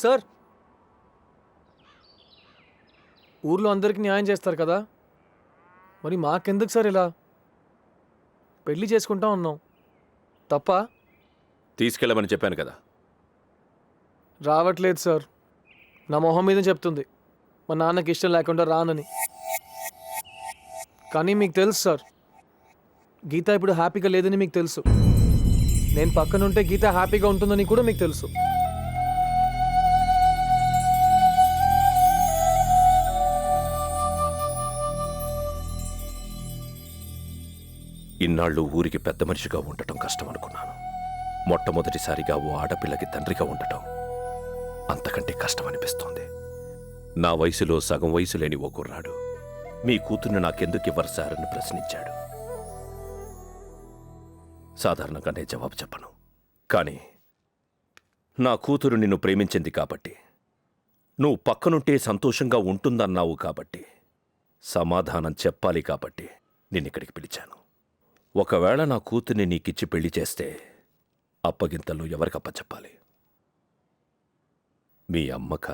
Sir, ఊర్లో అందరికీ న్యాయం చేస్తారు కదా, మరి మాకెందుకు సార్ ఇలా? పెళ్లి చేసుకుంటా ఉన్నాం, తప్ప? తీసుకెళ్ళమని చెప్పాను కదా. రావట్లేదు సార్, నా మొహం మీద చెప్తుంది మా నాన్నకి ఇష్టం లేకుండా రానని. కానీ మీకు తెలుసు సార్, గీత ఇప్పుడు హ్యాపీగా లేదని మీకు తెలుసు. నేను పక్కనుంటే గీత హ్యాపీగా ఉంటుందని కూడా మీకు తెలుసు. ఇన్నాళ్ళు ఊరికి పెద్ద మనిషిగా ఉండటం కష్టం అనుకున్నాను. మొట్టమొదటిసారిగా ఓ ఆడపిల్లకి తండ్రిగా ఉండటం అంతకంటే కష్టం అనిపిస్తోంది. నా వయసులో సగం వయసు లేని ఓ కుర్రాడు మీ కూతుర్ని నాకెందుకు ఇవ్వరు సార్ అని ప్రశ్నించాడు. సాధారణంగా నేను జవాబు చెప్పను, కానీ నా కూతురు నిన్ను ప్రేమించింది కాబట్టి, నువ్వు పక్కనుంటే సంతోషంగా ఉంటుందన్నావు కాబట్టి, సమాధానం చెప్పాలి కాబట్టి నిన్నిక్కడికి పిలిచాను. ఒకవేళ నా కూతుర్ని నీకిచ్చి పెళ్లి చేస్తే అప్పగింతల్లో ఎవరికప్ప చెప్పాలి? మీ అమ్మక,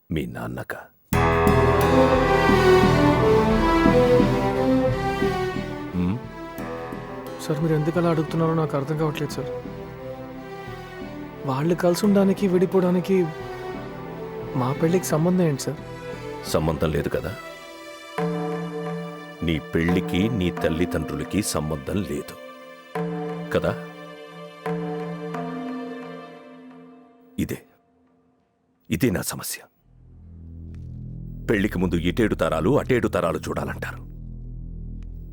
మీ నాన్నక? సార్, మీరు ఎందుకు అలా అడుగుతున్నారో నాకు అర్థం కావట్లేదు సార్. వాళ్ళు కలిసి ఉండడానికి విడిపోవడానికి మా పెళ్ళికి సంబంధం ఏంటి సార్? సంబంధం లేదు కదా. నీ పెళ్లికి నీ తల్లిదండ్రులకి సంబంధం లేదు కదా. ఇదే నా సమస్య. పెళ్లికి ముందు ఇటేడు తరాలు అటేడు తరాలు చూడాలంటారు.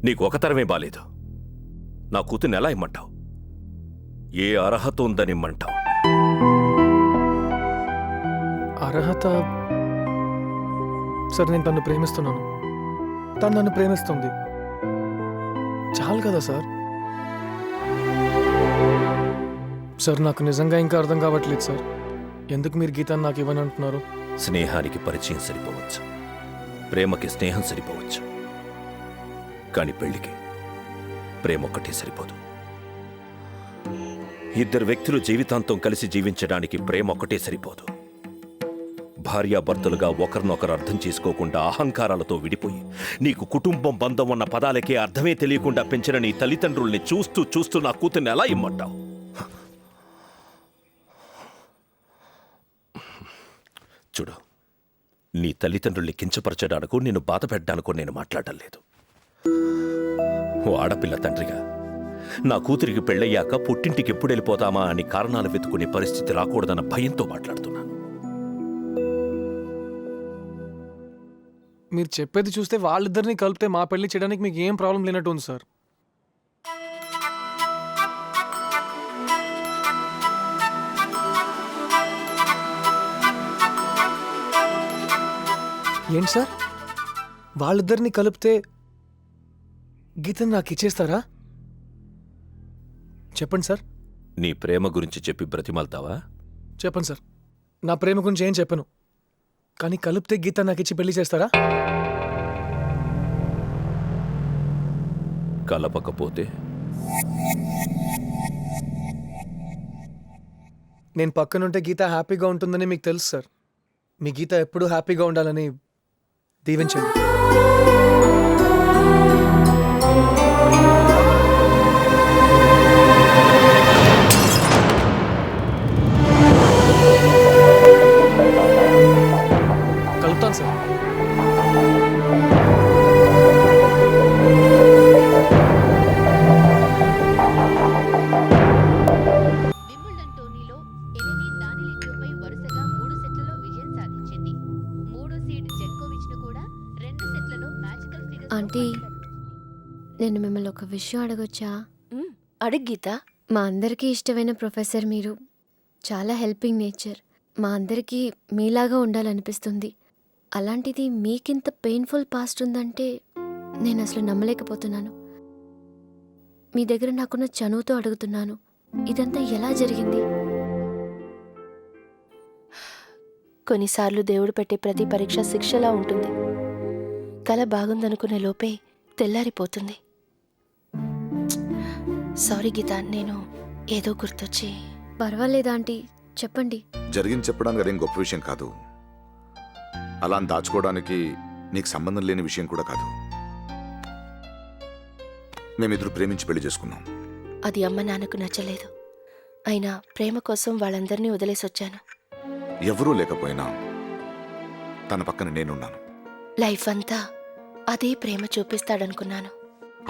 నీకు ఒక తరమే బాలేదు. నా కూతుర్ని ఎలా ఇమ్మంటావు? ఏ అర్హత ఉందనిమ్మంటావు? అర్హత? సార్, నేను తను ప్రేమిస్తున్నాను, తను నన్ను ప్రేమిస్తుంది, చాలు కదా సార్. సార్, నాకు నిజంగా ఇంకా అర్థం కావట్లేదు సార్, ఎందుకు మీరు గీతాన్ని నాకు ఇవ్వని అంటున్నారు? స్నేహానికి పరిచయం సరిపోవచ్చు, ప్రేమకి స్నేహం సరిపోవచ్చు, కానీ పెళ్లికి ప్రేమ ఒక్కటే సరిపోదు. ఇద్దరు వ్యక్తులు జీవితాంతం కలిసి జీవించడానికి ప్రేమ ఒక్కటే సరిపోదు. భార్యాభర్తలుగా ఒకరినొకరు అర్థం చేసుకోకుండా అహంకారాలతో విడిపోయి నీకు కుటుంబం బంధం అన్న పదాలకే అర్థమే తెలియకుండా పెంచిన నీ తల్లిదండ్రుల్ని చూస్తూ చూస్తూ నా కూతుర్ని ఎలా ఇమ్మంటావు? చూడు, నీ తల్లిదండ్రుల్ని కించపరచడానికో నిన్ను బాధ పెట్టడానికో నేను మాట్లాడటం లేదు. ఓ ఆడపిల్ల తండ్రిగా నా కూతురికి పెళ్ళయ్యాక పుట్టింటికి ఎప్పుడు వెళ్ళిపోతామా అని కారణాలు వెతుకునే పరిస్థితి రాకూడదన్న భయంతో మాట్లాడుతున్నాను. మీరు చెప్పేది చూస్తే వాళ్ళిద్దరిని కలిపితే మా పెళ్లి చేయడానికి మీకు ఏం ప్రాబ్లం లేనట్టు ఉంది సార్. ఏంటి సార్, వాళ్ళిద్దరిని కలిపితే గీతను నాకు ఇచ్చేస్తారా? చెప్పండి సార్. నీ ప్రేమ గురించి చెప్పి బ్రతిమాలతావా? చెప్పండి సార్, నా ప్రేమ గురించి ఏం చెప్పను, కానీ కలిపితే గీత నాకు ఇచ్చి పెళ్లి చేస్తారా? కలపకపోతే? నేను పక్కనుంటే గీత హ్యాపీగా ఉంటుందని మీకు తెలుసు సార్. మీ గీత ఎప్పుడూ హ్యాపీగా ఉండాలని దీవించండి. కలుపుతాను సార్. ఆంటీ, నేను మిమ్మల్ని ఒక విషయం అడగొచ్చా? అడుగు గీత. మా అందరికీ ఇష్టమైన ప్రొఫెసర్ మీరు. చాలా హెల్పింగ్ నేచర్. మా అందరికీ మీలాగా ఉండాలనిపిస్తుంది. అలాంటిది మీకింత పెయిన్ఫుల్ పాస్ట్ ఉందంటే నేను అసలు నమ్మలేకపోతున్నాను. మీ దగ్గర నాకున్న చనువుతో అడుగుతున్నాను, ఇదంతా ఎలా జరిగింది? కొన్నిసార్లు దేవుడు పెట్టే ప్రతి పరీక్ష శిక్షలా ఉంటుంది. కల బాగుందనుకునే లోపే తెల్లారిపోతుంది. సారీ గీత, నేను ఏదో గుర్తొచ్చి. పర్వాలేదా ఆంటీ, చెప్పండి. జరిగింది చెప్పడానికి అదేం గొప్ప విషయం కాదు. అలా అని దాచుకోవడానికి నీకు సంబంధం లేని విషయం కూడా కాదు. మేమిద్దరు ప్రేమించి పెళ్లి చేసుకున్నాం. అది అమ్మ నాన్నకు నచ్చలేదు. అయినా ప్రేమ కోసం వాళ్ళందరినీ వదిలేసొచ్చాను. ఎవరూ లేకపోయినా తన పక్కన నేనున్నాను. లైఫ్ అంతా అదే ప్రేమ చూపిస్తాడనుకున్నాను.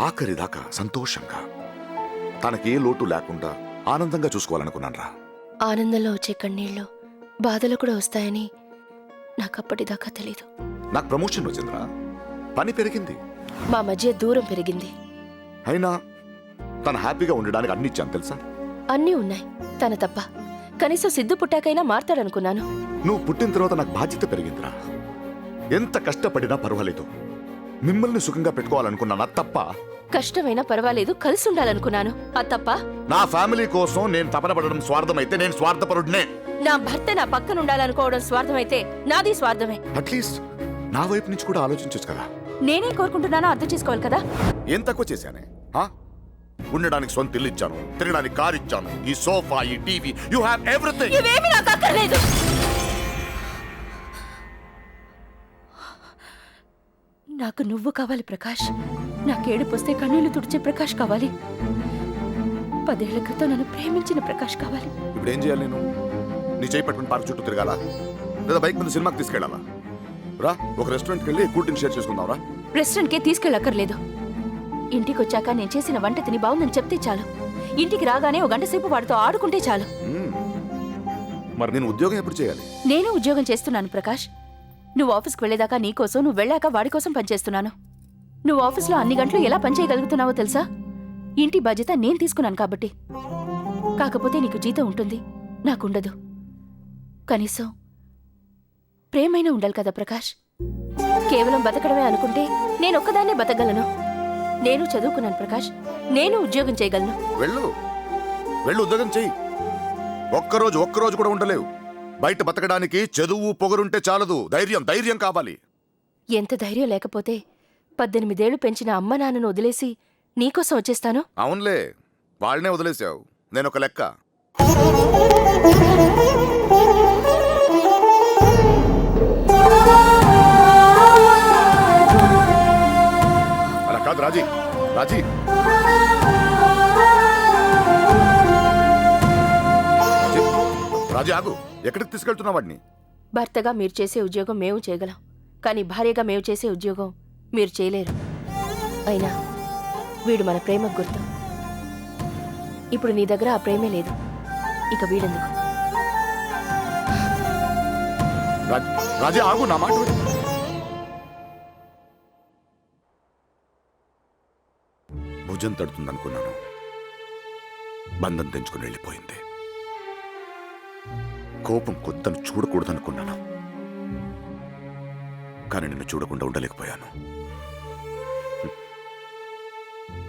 ఆఖరిదాకా సంతోషంగా, తనకే లోటు లేకుండా ఆనందంగా చూసుకోవాలనుకున్నాను రా. ఆనందంలో వచ్చే కన్నీళ్ళు బాధలు కూడా వస్తాయని నాకప్పటిదాకా తెలీదు. నాకు ప్రమోషన్ వచ్చిందిరా, పని పెరిగింది, మా మధ్య దూరం పెరిగింది. అయినా తను హ్యాపీగా ఉండడానికి అన్ని ఇచ్చాను తెలుసా. అన్నీ ఉన్నాయి, తన తప్ప. కనీసం సిద్ధు పుట్టాకైనా మారతాడనుకున్నాను. నువ్వు పుట్టిన తర్వాత నాకు బాధ్యత పెరిగిందిరా. ఎంత కష్టపడినా పర్వాలేదు, మిమ్మల్ని సుఖంగా పెట్టుకోవాలనుకున్నానా తప్ప. కష్టమైనా పర్వాలేదు, కలిసి ఉండాలనుకున్నాను. అది తప్ప. నా ఫ్యామిలీ కోసం నేను తపన పడడం స్వార్థమైతే నేను స్వార్థపరుడినే. నా భర్త నా పక్కన ఉండాలనుకోవడం స్వార్థమైతే నాది స్వార్థమే. అట్లీస్ట్ నా వైపు నుంచి కూడా ఆలోచించొచ్చు కదా. నేనే కోరుకుంటున్నానో అర్థం చేసుకోవాలి కదా. ఏం తక్కువ చేశానే? ఉండడానికి సొంత ఇల్లు ఇచ్చాను, తినడానికి కార్ ఇచ్చాను, ఈ సోఫా, ఈ టీవీ, యు హావ్ ఎవ్రీథింగ్. ఇవేమీ నాకు అక్కర్లేదు. నాకు నువ్వు కావాలి ప్రకాష్. నాకేడుపొస్తే కన్నీళ్లు తుడిచే ప్రకాష్ కావాలి. 10 ఏళ్ల క్రితం నన్ను ప్రేమించిన ప్రకాష్ కావాలి. ఇప్పుడు ఏం చేయాలి నేను? నీ చేయి పట్టుకుని పార్క్ చుట్టూ తిరగాలా, లేదా బైక్ మీద సినిమాకి తీసుకెళ్ళాలా? రా, ఒక రెస్టారెంట్కి వెళ్ళి కూల్ డ్రింక్ షేర్ చేసుకుందాం రా. రెస్టారెంట్కే తీసుకెళ్ళక్కర్లేదు. ఇంటికి వచ్చాక నేను చేసిన వంట తిని బాగుందని చెప్తే చాలు. ఇంటికి రాగానే 1 గంట సేపు వాడితో ఆడుకుంటే చాలు. మరి నేను ఉద్యోగం ఎప్పుడు చేయాలి? నేను ఉద్యోగం చేస్తున్నాను ప్రకాష్. నువ్వు ఆఫీస్కి వెళ్ళేదాకా నీకోసం, నువ్వు వెళ్ళాక వాడి కోసం పనిచేస్తున్నాను. నువ్వు ఆఫీస్లో అన్ని గంటలు ఎలా పనిచేయగలుగుతున్నావో తెలుసా? ఇంటి బాధ్యత నేను తీసుకున్నాను కాబట్టి. కాకపోతే నీకు జీతం ఉంటుంది, నాకుండదు. కనీసం ప్రేమైనా ఉండాలి కదా ప్రకాష్. కేవలం బతకడమే అనుకుంటే నేనొక్కదాన్నే బతకగలను. నేను చదువుకున్నాను ప్రకాష్, నేను ఉద్యోగం చేయగలను. వెళ్ళు, ఉద్యోగం చెయ్యి. ఒక్కరోజు కూడా ఉండలేవు. బయట బతకడానికి చదువు పొగరుంటే చాలదు, ధైర్యం కావాలి. ఎంత ధైర్యం లేకపోతే 18 ఏళ్లు పెంచిన అమ్మ నాన్నను వదిలేసి నీకోసం వచ్చేస్తాను. అవునులే, వాళ్ళనే వదిలేసావు, నేనొక లెక్క. అలా కాదు రాజీ. రాజీ ఆగు, ఎక్కడికి తీసుకెళ్తున్నావు వాడిని? భర్తగా మీరు చేసే ఉద్యోగం మేము చేయగలం, కానీ భార్యగా మేము చేసే ఉద్యోగం మీరు చేయలేరు. అయినా వీడు మన ప్రేమకు గుర్తు. ఇప్పుడు నీ దగ్గర ఆ ప్రేమే లేదు, ఇక వీడెందుకు? రాజీ ఆగు, నా మాట విను. భుజం తడుతుందనుకున్నాను, బంధం తెంచుకుని వెళ్ళిపోయింది. కోపం కొత్తను చూడకూడదనుకున్నాను, కానీ నిన్ను చూడకుండా ఉండలేకపోయాను.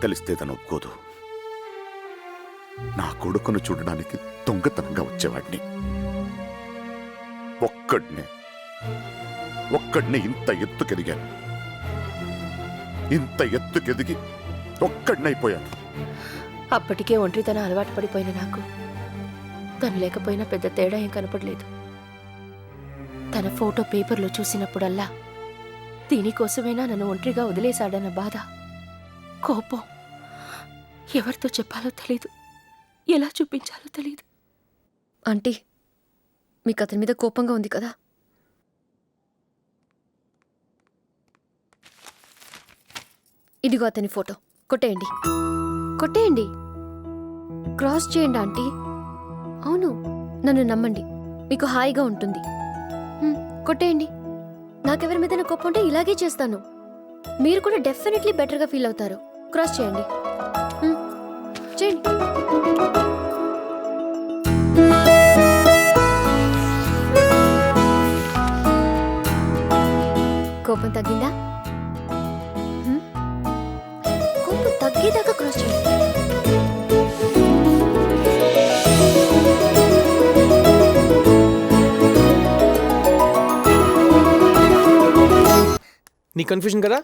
తెలిస్తే తను ఒప్పుకోదు. నా కొడుకును చూడడానికి దొంగతనంగా వచ్చేవాడిని. ఒక్కడినే ఇంత ఎత్తుకెదిగాను. ఇంత ఎత్తుకెదిగి ఒక్కడినైపోయాను. అప్పటికే ఒంటరితనం అలవాటు పడిపోయిన నాకు తను లేకపోయినా పెద్ద తేడా ఏం కనపడలేదు. తన ఫోటో పేపర్లో చూసినప్పుడల్లా దీనికోసమైనా నన్ను ఒంటరిగా వదిలేశాడన్న బాధ, కోపం ఎవరితో చెప్పాలో తెలీదు, ఎలా చూపించాలో తెలీదు. ఆంటీ, మీకు అతని మీద కోపంగా ఉంది కదా? ఇదిగో అతని ఫోటో. కొట్టేయండి, క్రాస్ చేయండి ఆంటీ. అవును, నన్ను నమ్మండి, మీకు హాయిగా ఉంటుంది. కొట్టేయండి. నాకెవరి మీద కోపం ఉంటే ఇలాగే చేస్తాను. మీరు కూడా డెఫినెట్లీ బెటర్గా ఫీల్ అవుతారు. క్రాస్ చేయండి, చేయండి. కోపం తగ్గిందా? కోపం తగ్గేదాకా క్రాస్ చేయండి. నీ కన్ఫ్యూజన్ కదా,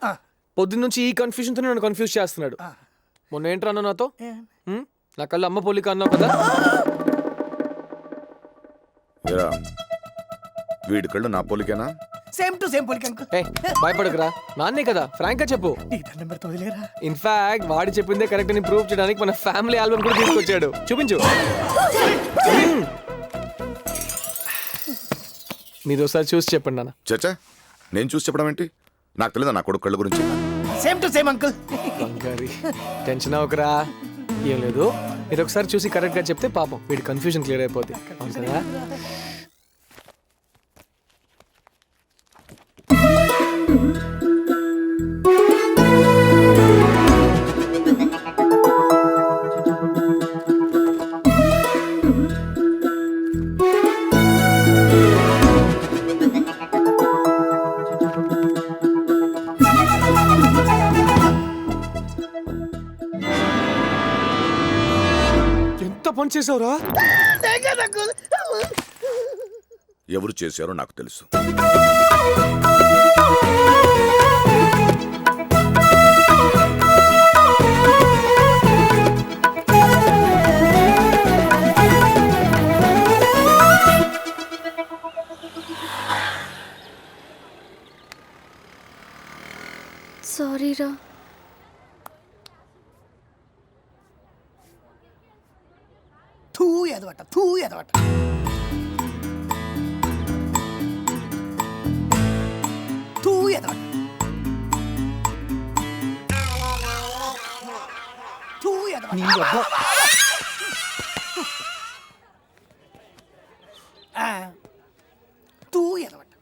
పొద్దున్న నుంచి ఈ కన్ఫ్యూజన్తో నన్ను కన్ఫ్యూజ్ చేస్తున్నాడు. మొన్న ఏంట్రా అన్నావు నాతో? నా కళ్ళు అమ్మ పోలిక అన్నావు కదా. ఏరా, వీడి కళ్ళు నా పోలికేనా? సేమ్ టు సేమ్ పోలిక అంకుల్. ఏ భయపడకురా, నాన్నే కదా, ఫ్రాంక్ గా చెప్పు. నీ దండం పెడితే వదిలేరా. ఇన్ఫాక్ట్ వాడి చెప్పిందే కరెక్ట్ అని ప్రూవ్ చేయడానికి మన ఫ్యామిలీ ఆల్బమ్ కూడా తీసుకొచ్చాడు. చూపించు. మీరు ఒకసారి చూసి చెప్పండి నాన్న. చచ్చా, నేను చూసి చెప్పడం ఏంటి? నాకు తెలియదా నా కొడుకు కళ్ళ గురించి? Same to same uncle. బంగారి టెన్షన్ అవ్వకరా, ఏం లేదు. మీరు ఒకసారి చూసి కరెక్ట్ గా చెప్తే పాపం వీడి కన్ఫ్యూజన్ క్లియర్ అయిపోద్ది. అవును కదా? ఎంత పని చేసావురా? ఎవరు చేశారో నాకు తెలుసు. సారీ రా. తూ ఎదవట, తూ ఎదవట. తూ ఎదవట. తూ ఎదవట. తూ ఎదవట.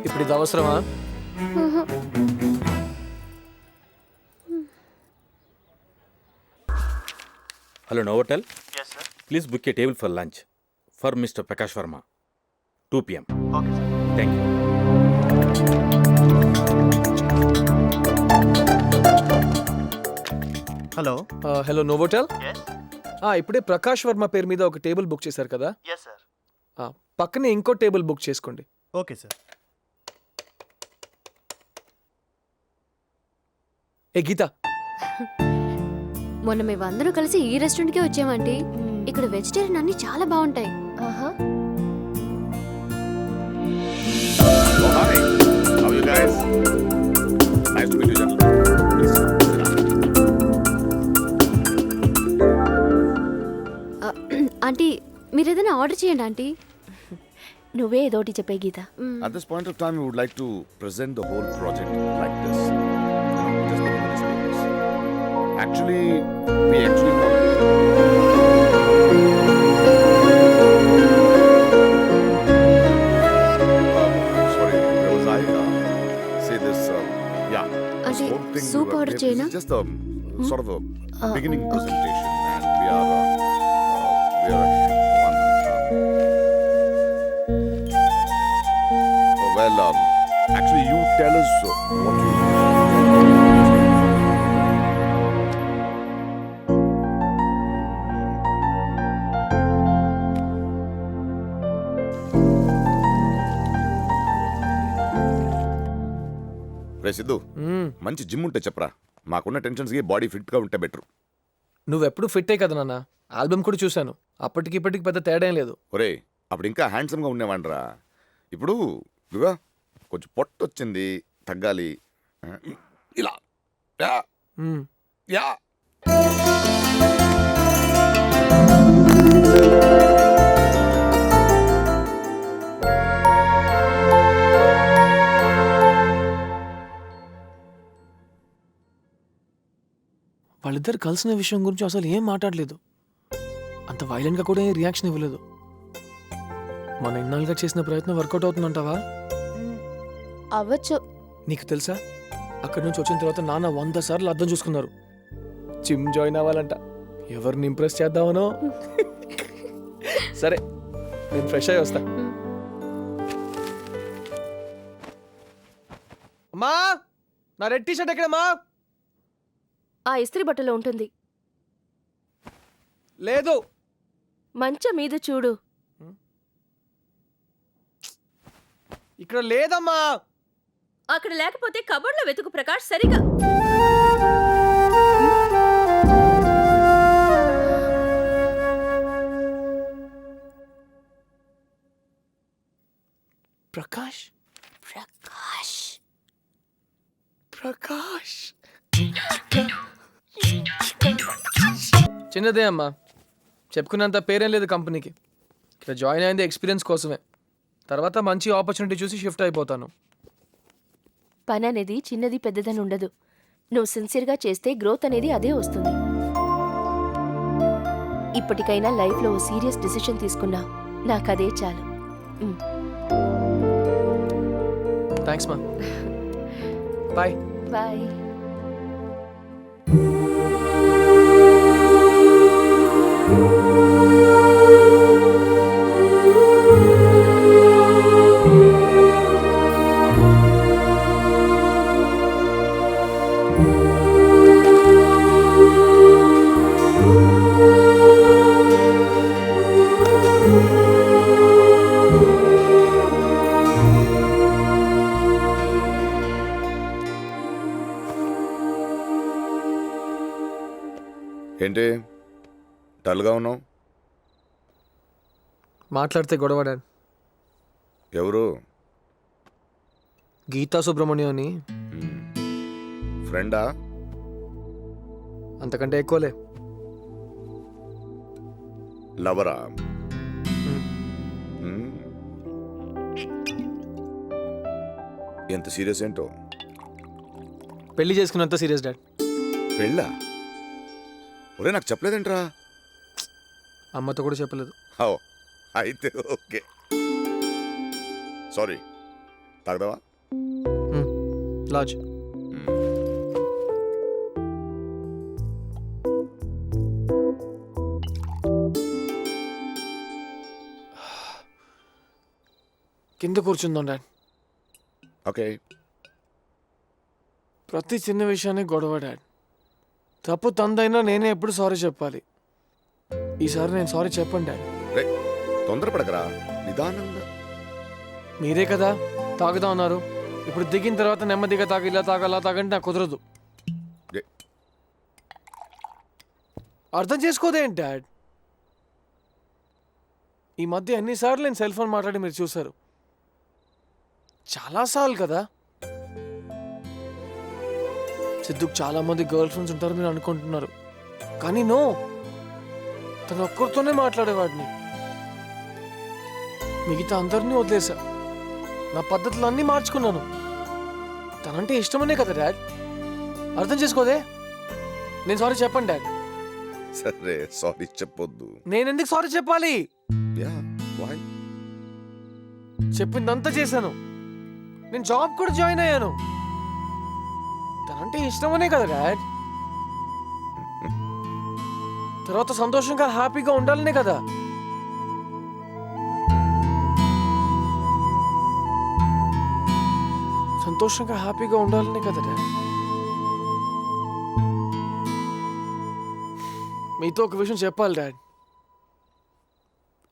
ఇప్పుడు ఇది అవసరమా? Hello, Novotel? Yes, sir. Please book a table for lunch for Mr. Prakash Verma. 2 p.m. Okay, sir. Thank you. Hello hello Novotel. ఇప్పుడే ప్రకాష్ వర్మ పేరు మీద ఒక టేబుల్ బుక్ చేశారు కదా? Yes sir. పక్కనే ఇంకో టేబుల్ బుక్ చేసుకోండి. Okay sir. ఏ గీత, మొన్న మేమందరూ కలిసి ఈ రెస్టారెంట్కే వచ్చామండి. ఇక్కడ వెజిటేరియన్ అన్ని చాలా బాగుంటాయి. ఆహా. Oh, hi. How are you guys? Nice to meet you, gentlemen. Please sit down. Aunty, మీరు ఏదైనా ఆర్డర్ చేయండి ఆంటీ. నువ్వే ఏదోటి చెప్పే గీత. At this point of time, we would like to present the whole project like this. Just the way it is. Actually, we actually want... sorry, where was I? Say this, yeah. This అంటే whole thing, soup order this చేయనా? is just a sort of a beginning presentation, and we are one. Well, actually, you tell us what you. రే సిద్ధు, మంచి gym ఉంటే చెప్పరా. మాకున్న టెన్షన్స్కి body ఫిట్గా ఉంటే better. నువ్వెప్పుడు ఫిట్టే కదా నాన్న. ఆల్బమ్ కూడా చూశాను. అప్పటికి ఇప్పటికి పెద్ద తేడా ఏం లేదు. ఒరే, అప్పుడు ఇంకా హ్యాండ్సమ్గా ఉండేవాడిరా. ఇప్పుడు ఇదిగో కొంచెం పొట్ట వచ్చింది, తగ్గాలి. ఇలా యా మ్మ్. యా. వాళ్ళిద్దరు కలిసిన విషయం గురించి అసలు ఏం మాట్లాడలేదు. అంత వైలెంట్గా కూడా ఏం రియాక్షన్ ఇవ్వలేదు. మన ఇన్నాళ్ళుగా చేసిన ప్రయత్నం వర్కౌట్ అవుతుందంటావా? అవ్వచ్చు. నీకు తెలుసా, అక్కడి నుంచి వచ్చిన తర్వాత నాన్న 100 సార్లు అర్థం చూసుకున్నారు. జిమ్ జాయిన్ అవ్వాలంట. ఎవరిని ఇంప్రెస్ చేద్దామనో. సరే, నేను ఫ్రెష్ అయ్యి వస్తా. అమ్మా, నా రెడ్ టీ షర్ట్ ఎక్కడమ్మా? ఆ ఇస్త్రీ బట్టలో ఉంటుంది. లేదు. మంచం మీద చూడు. ఇక్కడ లేదమ్మా. అక్కడ లేకపోతే కబోర్డ్లో వెతుకు ప్రకాష్. సరిగా ప్రకాష్ ప్రకాష్ ప్రకాష్ చిన్నదే అమ్మా, చెప్పుకున్నంత పేరేం లేదు కంపెనీకి. ఇక్కడ జాయిన్ అయింది ఎక్స్పీరియన్స్ కోసమే. తర్వాత మంచి ఆపర్చునిటీ చూసి షిఫ్ట్ అయిపోతాను. పని అనేది చిన్నది పెద్దదని ఉండదు. నువ్వు సిన్సియర్గా చేస్తే గ్రోత్ అనేది అదే వస్తుంది. ఇప్పటికైనా లైఫ్లో ఓ సీరియస్ డిసిషన్ తీసుకున్నా నాకు అదే చాలు. థ్యాంక్స్ మా. బాయ్. బాయ్. ఏంటి డల్గా ఉన్నావు? మాట్లాడితే గొడవ డాడ్. ఎవరు? గీతా సుబ్రహ్మణ్యం అని. ఫ్రెండా? అంతకంటే ఎక్కువలే. లవరా? ఎంత సీరియస్ ఏంటో. పెళ్లి చేసుకున్నంత సీరియస్ డాడ్. పెళ్ళా? ఒరే నాకు చెప్పలేదేంట్రా? అమ్మతో కూడా చెప్పలేదు. ఓ అయితే ఓకే. సారీ. తాగదావా? లాజ్. కింద కూర్చుందాం డాడ్. ఓకే. ప్రతి చిన్న విషయాన్ని గొడవ డాడ్. తప్పు తందైనా నేనే ఎప్పుడు సారీ చెప్పాలి. ఈసారి నేను సారీ చెప్పండి డాడ్. రే తొందరపడకరా, నిదానంగా. మీరే కదా తాగుదా అన్నారు. ఇప్పుడు దిగిన తర్వాత నెమ్మదిగా తాగి ఇలా తాగలా తాగంటే నాకు కుదరదు. ఏ. అర్థం చేసుకోదేంటి డాడ్? ఈ మధ్య ఎన్నిసార్లు నేను సెల్ ఫోన్ మాట్లాడి మీరు చూశారు? చాలాసార్లు కదా. సిద్ధుకు చాలా మంది గర్ల్ ఫ్రెండ్స్ ఉంటారు మీరు అనుకుంటున్నారు, కానీ నో, తను ఒక్కరితోనే మాట్లాడేవాడిని. మిగతా అందరినీ వదిలేసా. నా పద్ధతులు అన్నీ మార్చుకున్నాను. తనంటే ఇష్టమనే కదా డాడ్. అర్థం చేసుకోదే. నేను సారీ చెప్పండి డాడ్. సరే సారీ చెప్పొద్దు. నేను ఎందుకు సారీ చెప్పాలి? Yeah why? చెప్పిందంతా చేశాను. నేను జాబ్ కూడా జాయిన్ అయ్యాను. తనంటే ఇష్టమనే కదా డాడ్. తర్వాత సంతోషంగా హ్యాపీగా ఉండాలనే కదా. సంతోషంగా హ్యాపీగా ఉండాలనే కదా డాడ్. మీతో ఒక విషయం చెప్పాలి డాడ్.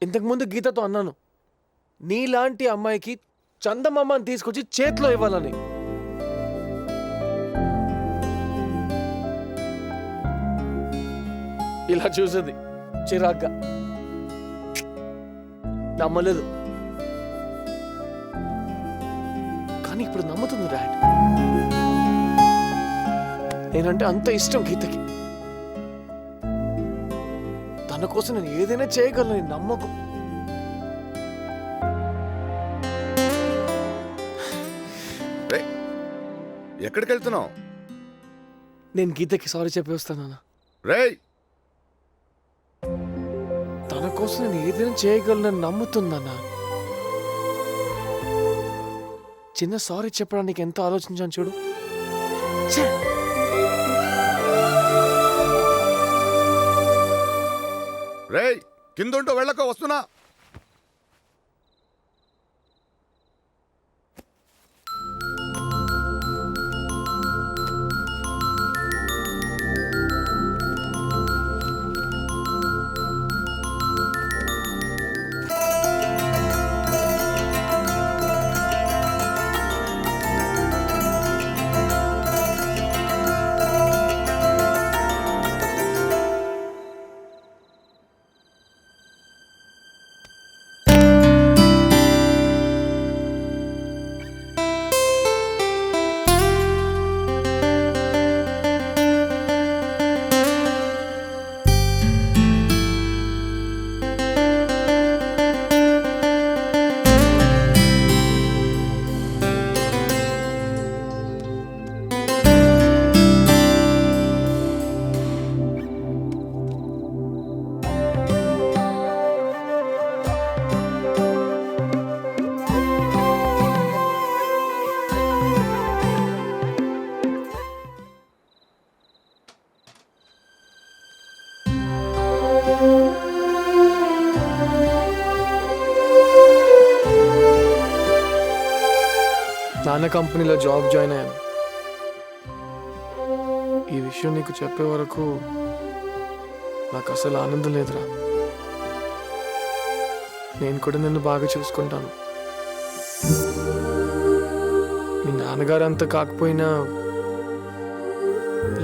ఇంతకుముందు గీతతో అన్నాను, నీలాంటి అమ్మాయికి చందమామని తీసుకొచ్చి చేతిలో ఇవ్వాలని. ఇలా చూసేది చిరాగ్గా. నమ్మలేదు, కానీ ఇప్పుడు నమ్ముతుంది డాడ్. నేనంటే అంత ఇష్టం గీతకి. తన కోసం నేను ఏదైనా చేయగలను నమ్మకం. ఎక్కడికి వెళ్తున్నావు? నేను గీతకి సారీ చెప్పి వస్తాను. రేయ్ తన కోసం నేను ఏదైనా చేయగలను నమ్ముతుందన్నా. చిన్న సారీ చెప్పడానికి ఎంత ఆలోచించాను చూడు. ఛే! రేయ్ కిందుంటూ వెళ్ళకో, వస్తున్నా. నాన్న కంపెనీలో జాబ్ జాయిన్ అయ్యాను. ఈ విషయం నీకు చెప్పే వరకు నాకు అసలు ఆనందం లేదురా. నేను కూడా నిన్ను బాగా చూసుకుంటాను. మీ నాన్నగారు అంత కాకపోయినా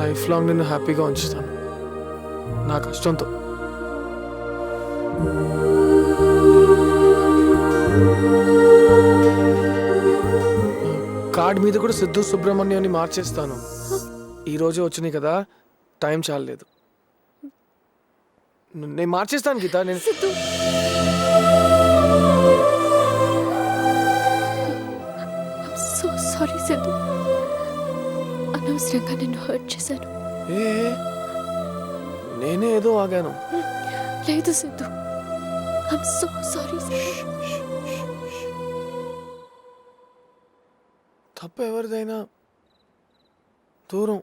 లైఫ్ లాంగ్ నిన్ను హ్యాపీగా ఉంచుతాను నా కష్టంతో. కార్డ్ మీద కూడా సిద్ధు సుబ్రహ్మణ్యం అని మార్చేస్తాను. ఈ రోజే వచ్చినాయి కదా, టైం చాలలేదు. నేను మార్చేస్తాను గీత. నేను సో సారీ సిద్ధు, అనవసరంగా నిన్ను హర్ట్ చేశాను. ఏ నేనే ఏదో ఆగాను. లేదు సిద్ధు, ఐఎమ్ సో సారీ. తప్పు ఎవరిదైనా దూరం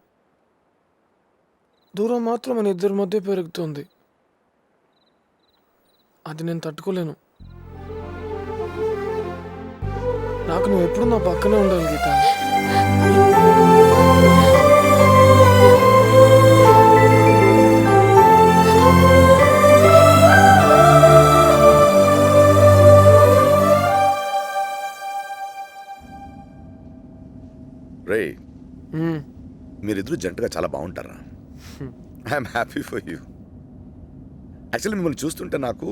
దూరం మాత్రం మన ఇద్దరి మధ్య పెరుగుతుంది. అది నేను తట్టుకోలేను. నాకు నువ్వు ఎప్పుడు నా పక్కనే ఉండాలి గీత. రే, మ్మ్. మీరిద్దరు జంటగా చాలా బాగుంటారా? I'm happy for you. Actually మిమ్మల్ని చూస్తుంటే నాకు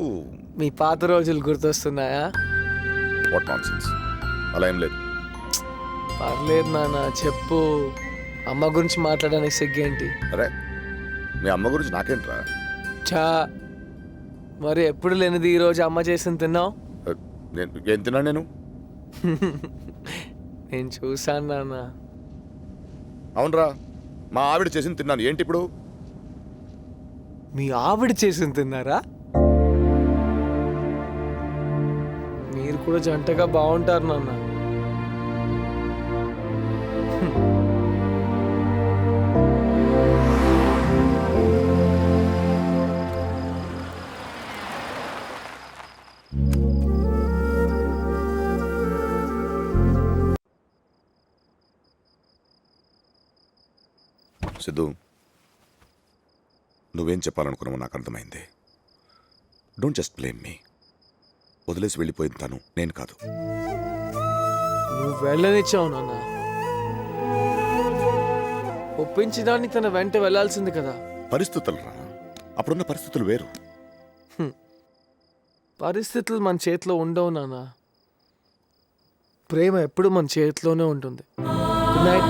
మీ పాత రోజులు గుర్తొస్తున్నాయా? What non sense. అలా ఏం లేదు. పర్లేదు నాన్న, చెప్పు. అమ్మ గురించి మాట్లాడడానికి సిగ్గేంటి? అరే, మీ అమ్మ గురించి నాకేంట్రా? చా, మరి ఎప్పుడు లేనిది ఈరోజు అమ్మ చేసింది తిన్నావు? నేను ఏం తిన్నా నేను? నేను చూసాను నాన్న. అవునరా, మా ఆవిడ చేసింది తిన్నాను. ఏంటి ఇప్పుడు? మీ ఆవిడ చేసింది తిన్నారా? మీరు కూడా జంటగా బాగుంటారు నాన్న. సిద్ధు, నువ్వేం చెప్పాలనుకున్నావో నాకు అర్థమైంది. Don't just blame me. వదిలేసి వెళ్ళిపోయింది తను, నేను కాదు. నువ్వు వెళ్ళనిచ్చావు నాన్న. ఒప్పించడానికి తన వెంట వెళ్ళాల్సింది కదా. పరిస్థితులు రా, అప్పుడున్న పరిస్థితులు వేరు. పరిస్థితులు మన చేతిలో ఉండవు నాన్న. ప్రేమ ఎప్పుడు మన చేతిలోనే ఉంటుంది. Good night.